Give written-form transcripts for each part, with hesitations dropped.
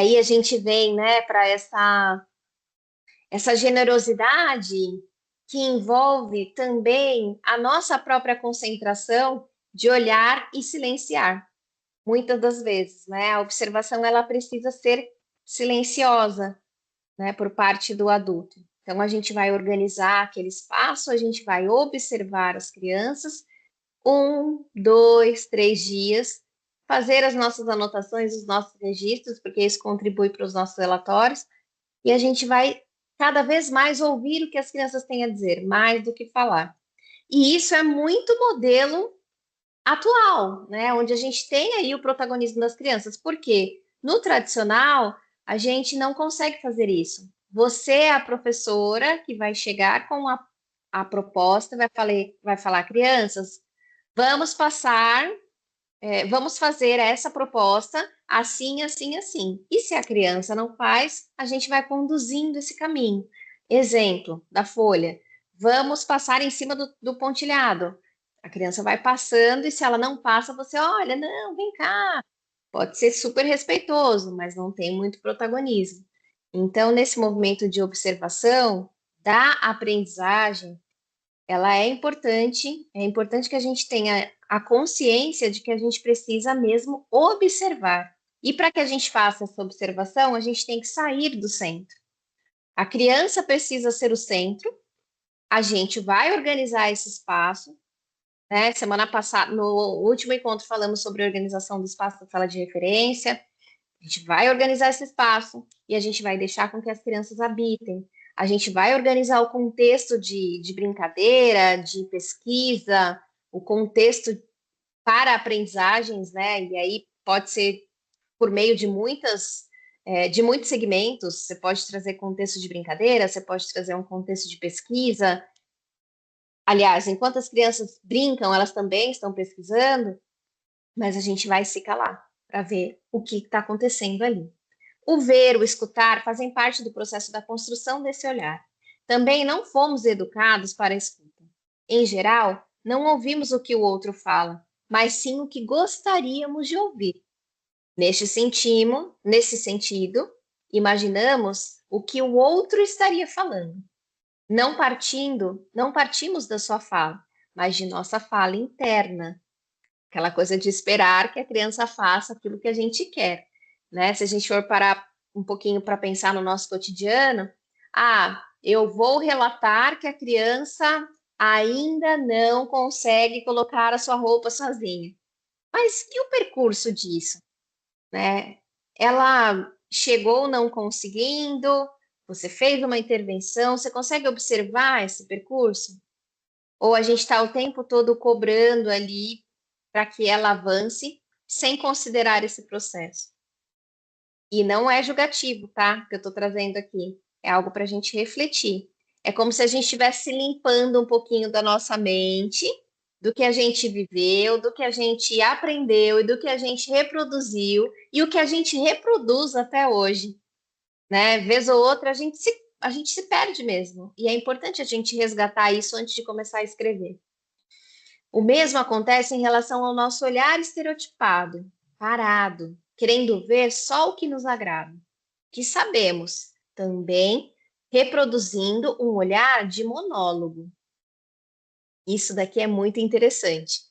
aí a gente vem, né, para essa generosidade que envolve também a nossa própria concentração de olhar e silenciar. Muitas das vezes, né, a observação ela precisa ser silenciosa, né, por parte do adulto. Então, a gente vai organizar aquele espaço, a gente vai observar as crianças, 1, 2, 3 dias, fazer as nossas anotações, os nossos registros, porque isso contribui para os nossos relatórios, e a gente vai cada vez mais ouvir o que as crianças têm a dizer, mais do que falar. E isso é muito modelo atual, né? Onde a gente tem aí o protagonismo das crianças. Porque no tradicional, a gente não consegue fazer isso. Você é a professora que vai chegar com a proposta, vai falar, crianças, vamos passar, vamos fazer essa proposta assim, assim, assim. E se a criança não faz, a gente vai conduzindo esse caminho. Exemplo da folha. Vamos passar em cima do pontilhado. A criança vai passando e se ela não passa, você olha, não, vem cá. Pode ser super respeitoso, mas não tem muito protagonismo. Então, nesse movimento de observação da aprendizagem, ela é importante que a gente tenha a consciência de que a gente precisa mesmo observar. E para que a gente faça essa observação, a gente tem que sair do centro. A criança precisa ser o centro, a gente vai organizar esse espaço, né? Semana passada, no último encontro, falamos sobre a organização do espaço da sala de referência. A gente vai organizar esse espaço e a gente vai deixar com que as crianças habitem. A gente vai organizar o contexto de brincadeira, de pesquisa, o contexto para aprendizagens, né? E aí pode ser por meio de muitos segmentos. Você pode trazer contexto de brincadeira, você pode trazer um contexto de pesquisa. Aliás, enquanto as crianças brincam, elas também estão pesquisando, mas a gente vai se calar para ver o que está acontecendo ali. O ver, o escutar fazem parte do processo da construção desse olhar. Também não fomos educados para a escuta. Em geral, não ouvimos o que o outro fala, mas sim o que gostaríamos de ouvir. Nesse sentido, imaginamos o que o outro estaria falando. Não partimos da sua fala, mas de nossa fala interna, aquela coisa de esperar que a criança faça aquilo que a gente quer, né? Se a gente for parar um pouquinho para pensar no nosso cotidiano, eu vou relatar que a criança ainda não consegue colocar a sua roupa sozinha. Mas e o percurso disso, né? Ela chegou não conseguindo, você fez uma intervenção, você consegue observar esse percurso? Ou a gente está o tempo todo cobrando ali para que ela avance sem considerar esse processo. E não é julgativo, tá? Que eu estou trazendo aqui. É algo para a gente refletir. É como se a gente estivesse limpando um pouquinho da nossa mente, do que a gente viveu, do que a gente aprendeu e do que a gente reproduziu e o que a gente reproduz até hoje, né? Vez ou outra a gente se perde mesmo. E é importante a gente resgatar isso antes de começar a escrever. O mesmo acontece em relação ao nosso olhar estereotipado, parado, querendo ver só o que nos agrada, que sabemos, também reproduzindo um olhar de monólogo. Isso daqui é muito interessante.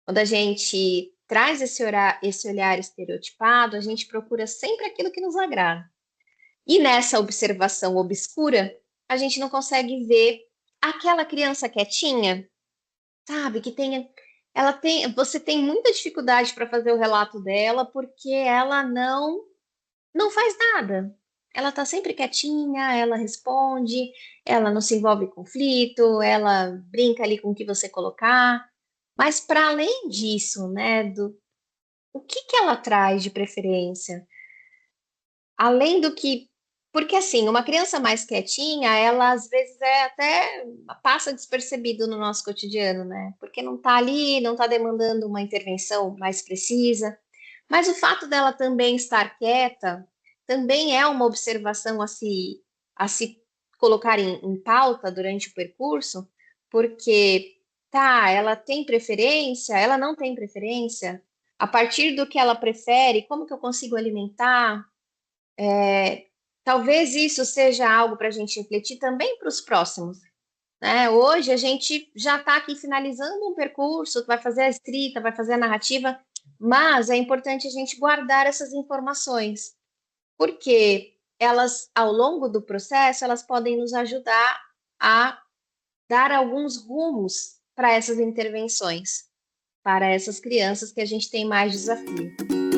Quando a gente traz esse olhar estereotipado, a gente procura sempre aquilo que nos agrada. E nessa observação obscura, a gente não consegue ver aquela criança quietinha, sabe, você tem muita dificuldade para fazer o relato dela porque ela não faz nada. Ela está sempre quietinha, ela responde, ela não se envolve em conflito, ela brinca ali com o que você colocar. Mas para além disso, né, o que ela traz de preferência? Além do que. Porque, assim, uma criança mais quietinha, ela às vezes até passa despercebido no nosso cotidiano, né? Porque não tá ali, não tá demandando uma intervenção mais precisa. Mas o fato dela também estar quieta também é uma observação a se colocar em pauta durante o percurso, porque, tá, ela tem preferência, ela não tem preferência, a partir do que ela prefere, como que eu consigo alimentar? Talvez isso seja algo para a gente refletir também para os próximos, né? Hoje a gente já está aqui finalizando um percurso, vai fazer a escrita, vai fazer a narrativa, mas é importante a gente guardar essas informações, porque elas, ao longo do processo, elas podem nos ajudar a dar alguns rumos para essas intervenções, para essas crianças que a gente tem mais desafio.